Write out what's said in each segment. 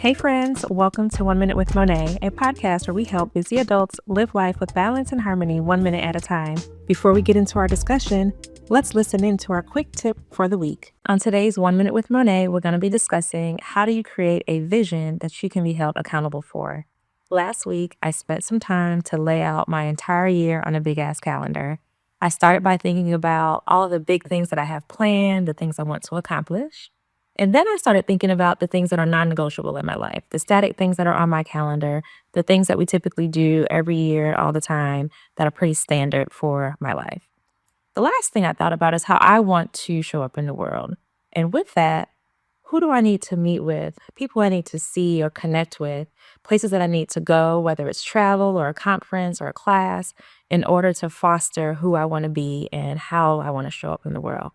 Hey friends, welcome to 1 Minute with Monet, a podcast where we help busy adults live life with balance and harmony 1 minute at a time. Before we get into our discussion, let's listen in to our quick tip for the week. On today's 1 Minute with Monet, we're going to be discussing how do you create a vision that you can be held accountable for. Last week, I spent some time to lay out my entire year on a big ass calendar. I started by thinking about all of the big things that I have planned, the things I want to accomplish. And then I started thinking about the things that are non-negotiable in my life, the static things that are on my calendar, the things that we typically do every year, all the time, that are pretty standard for my life. The last thing I thought about is how I want to show up in the world. And with that, who do I need to meet with, people I need to see or connect with, places that I need to go, whether it's travel or a conference or a class, in order to foster who I want to be and how I want to show up in the world.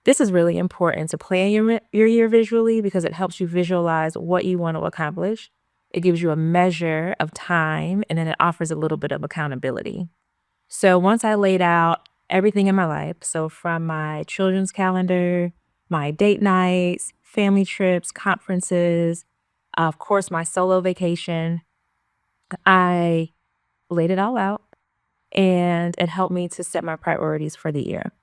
This is really important to plan your year visually because it helps you visualize what you want to accomplish. It gives you a measure of time, and then it offers a little bit of accountability. So once I laid out everything in my life, so from my children's calendar, my date nights, family trips, conferences, of course, my solo vacation, I laid it all out, and it helped me to set my priorities for the year.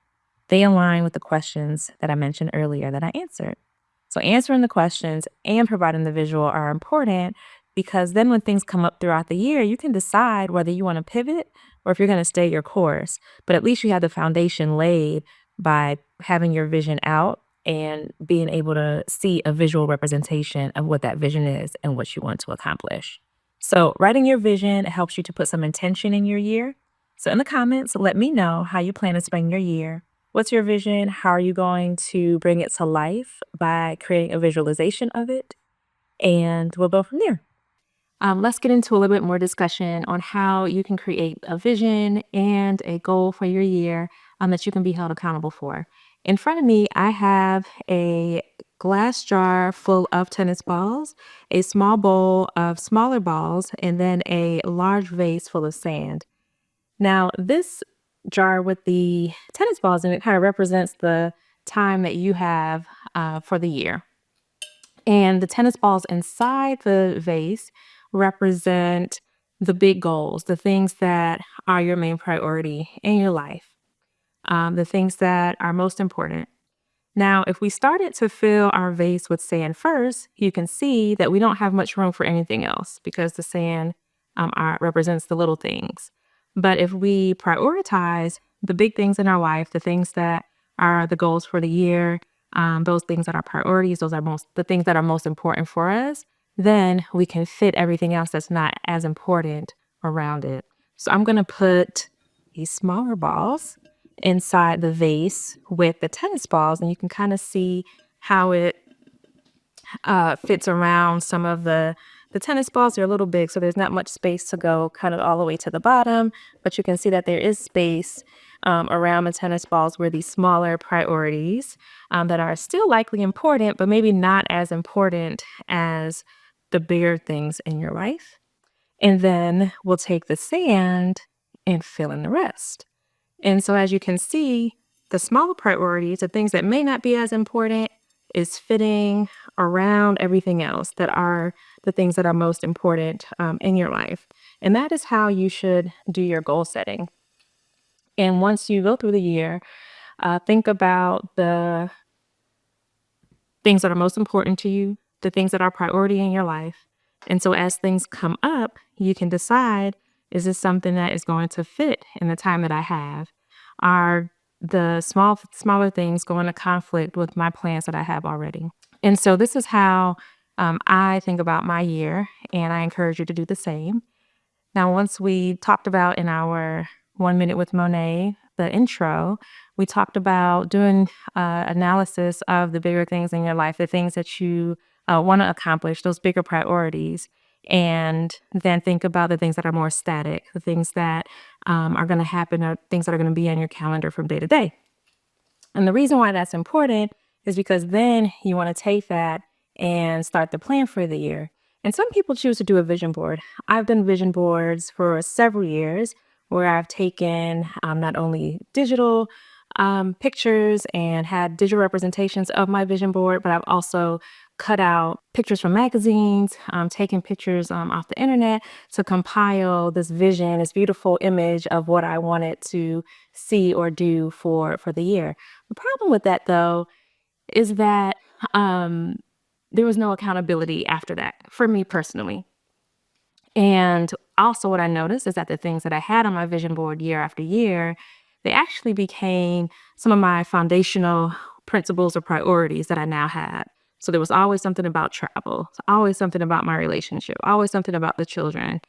They align with the questions that I mentioned earlier that I answered. So answering the questions and providing the visual are important because then when things come up throughout the year, you can decide whether you want to pivot or if you're going to stay your course. But at least you have the foundation laid by having your vision out and being able to see a visual representation of what that vision is and what you want to accomplish. So writing your vision helps you to put some intention in your year. So in the comments, let me know how you plan to spend your year. What's your vision? How are you going to bring it to life by creating a visualization of it? And we'll go from there. Let's get into a little bit more discussion on how you can create a vision and a goal for your year that you can be held accountable for. In front of me, I have a glass jar full of tennis balls, a small bowl of smaller balls, and then a large vase full of sand. Now, this jar with the tennis balls in it kind of represents the time that you have for the year. And the tennis balls inside the vase represent the big goals, the things that are your main priority in your life, the things that are most important. Now, if we started to fill our vase with sand first, you can see that we don't have much room for anything else because the sand represents the little things. But if we prioritize the big things in our life, the things that are the goals for the year, those things that are priorities, those are the things that are most important for us, then we can fit everything else that's not as important around it. So I'm going to put these smaller balls inside the vase with the tennis balls, and you can kind of see how it fits around some of the tennis balls. Are a little big, so there's not much space to go kind of all the way to the bottom, but you can see that there is space around the tennis balls where these smaller priorities that are still likely important, but maybe not as important as the bigger things in your life. And then we'll take the sand and fill in the rest. And so as you can see, the smaller priorities, the things that may not be as important, is fitting around everything else that are the things that are most important in your life. And that is how you should do your goal setting. And once you go through the year, think about the things that are most important to you, the things that are priority in your life. And so as things come up, you can decide, is this something that is going to fit in the time that I have? Are the smaller things going to conflict with my plans that I have already? And so this is how I think about my year, and I encourage you to do the same. Now, once we talked about in our 1 Minute with Monet, the intro, we talked about doing analysis of the bigger things in your life, the things that you want to accomplish, those bigger priorities, and then think about the things that are more static, the things that are going to happen or things that are going to be on your calendar from day to day. And the reason why that's important is because then you want to take that and start the plan for the year. And some people choose to do a vision board. I've done vision boards for several years where I've taken not only digital pictures and had digital representations of my vision board, but I've also cut out pictures from magazines, taking pictures off the internet to compile this vision, this beautiful image of what I wanted to see or do for the year. The problem with that, though, is that um, there was no accountability after that for me personally. And also, what I noticed is that the things that I had on my vision board year after year, they actually became some of my foundational principles or priorities that I now had. So there was always something about travel, always something about my relationship, always something about the children.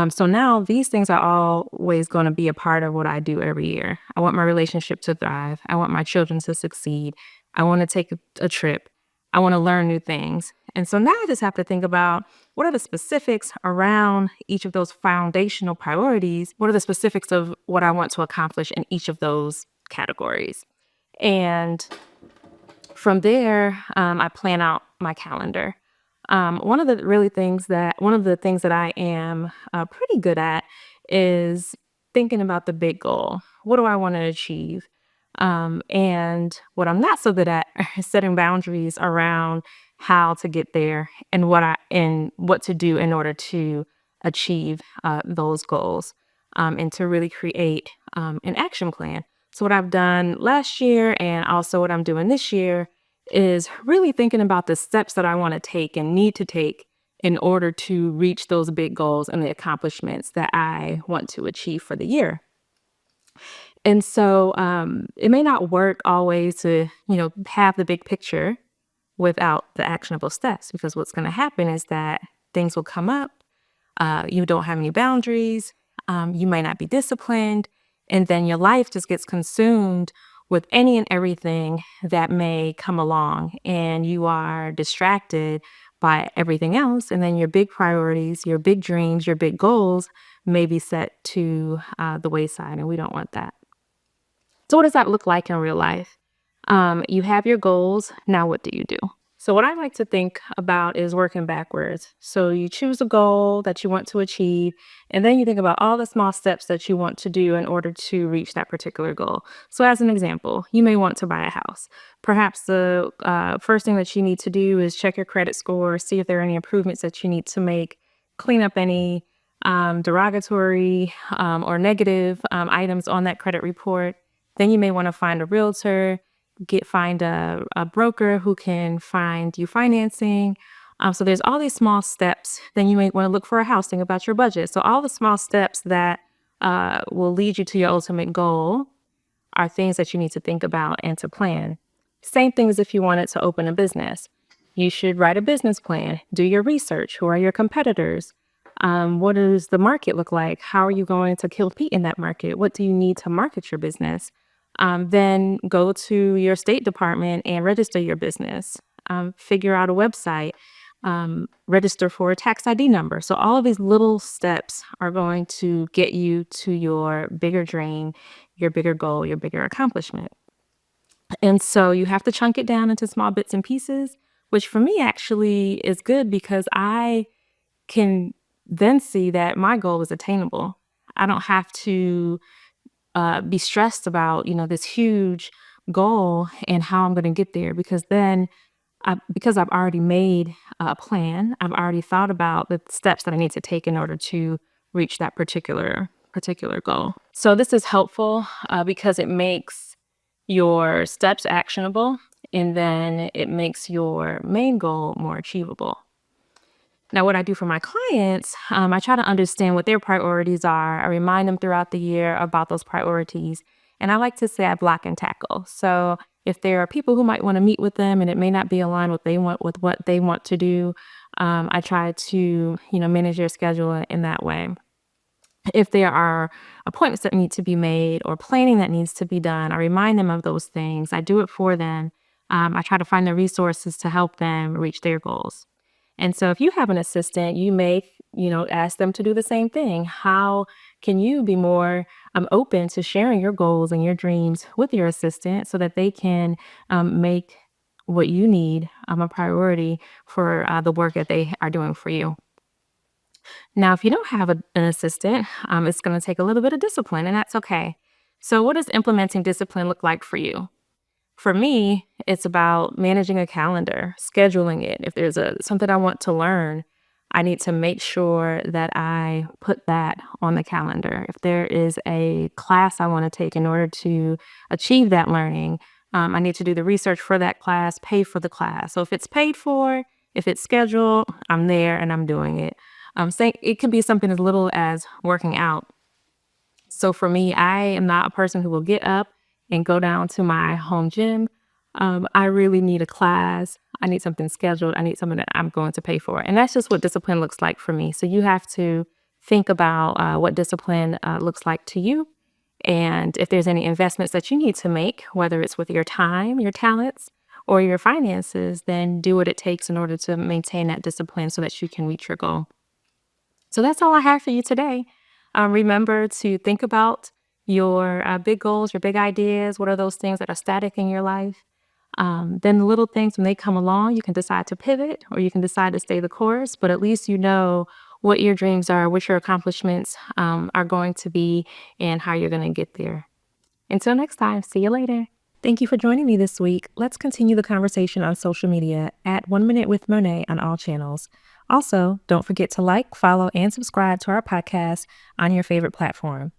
So now these things are always going to be a part of what I do every year. I want my relationship to thrive. I want my children to succeed. I want to take a trip. I want to learn new things. And so now I just have to think about what are the specifics around each of those foundational priorities? What are the specifics of what I want to accomplish in each of those categories? And from there, I plan out my calendar. One of the things that I am pretty good at is thinking about the big goal. What do I want to achieve? And what I'm not so good at is setting boundaries around how to get there and what to do in order to achieve those goals, and to really create an action plan. So what I've done last year and also what I'm doing this year is really thinking about the steps that I want to take and need to take in order to reach those big goals and the accomplishments that I want to achieve for the year. And so it may not work always to, have the big picture without the actionable steps, because what's going to happen is that things will come up. You don't have any boundaries. You might not be disciplined. And then your life just gets consumed with any and everything that may come along. And you are distracted by everything else. And then your big priorities, your big dreams, your big goals may be set to the wayside. And we don't want that. So what does that look like in real life? You have your goals. Now, what do you do? So what I like to think about is working backwards. So you choose a goal that you want to achieve, and then you think about all the small steps that you want to do in order to reach that particular goal. So as an example, you may want to buy a house. Perhaps the first thing that you need to do is check your credit score, see if there are any improvements that you need to make, clean up any derogatory or negative items on that credit report. Then you may want to find a realtor, find a broker who can find you financing. So there's all these small steps. Then you may want to look for a house, think about your budget. So all the small steps that will lead you to your ultimate goal are things that you need to think about and to plan. Same thing as if you wanted to open a business. You should write a business plan, do your research. Who are your competitors? What does the market look like? How are you going to compete in that market? What do you need to market your business? Then go to your state department and register your business. Figure out a website, register for a tax ID number. So all of these little steps are going to get you to your bigger dream, your bigger goal, your bigger accomplishment. And so you have to chunk it down into small bits and pieces, which for me actually is good because I can then see that my goal is attainable. I don't have to be stressed about, this huge goal and how I'm going to get there, because then because I've already made a plan, I've already thought about the steps that I need to take in order to reach that particular goal. So this is helpful because it makes your steps actionable, and then it makes your main goal more achievable. Now, what I do for my clients, I try to understand what their priorities are. I remind them throughout the year about those priorities. And I like to say I block and tackle. So if there are people who might want to meet with them and it may not be aligned with what they want to do, I try to, manage their schedule in that way. If there are appointments that need to be made or planning that needs to be done, I remind them of those things. I do it for them. I try to find the resources to help them reach their goals. And so if you have an assistant, you may, ask them to do the same thing. How can you be more open to sharing your goals and your dreams with your assistant so that they can make what you need a priority for the work that they are doing for you? Now, if you don't have an assistant, it's going to take a little bit of discipline, and that's okay. So what does implementing discipline look like for you? For me, it's about managing a calendar, scheduling it. If there's something I want to learn, I need to make sure that I put that on the calendar. If there is a class I want to take in order to achieve that learning, I need to do the research for that class, pay for the class. So if it's paid for, if it's scheduled, I'm there and I'm doing it. It can be something as little as working out. So for me, I am not a person who will get up and go down to my home gym. I really need a class. I need something scheduled. I need something that I'm going to pay for. And that's just what discipline looks like for me. So you have to think about what discipline looks like to you. And if there's any investments that you need to make, whether it's with your time, your talents, or your finances, then do what it takes in order to maintain that discipline so that you can reach your goal. So that's all I have for you today. Remember to think about your big goals, your big ideas. What are those things that are static in your life? Then the little things, when they come along, you can decide to pivot or you can decide to stay the course, but at least you know what your dreams are, what your accomplishments are going to be, and how you're going to get there. Until next time, see you later. Thank you for joining me this week. Let's continue the conversation on social media at 1 Minute with Monet on all channels. Also, don't forget to like, follow, and subscribe to our podcast on your favorite platform.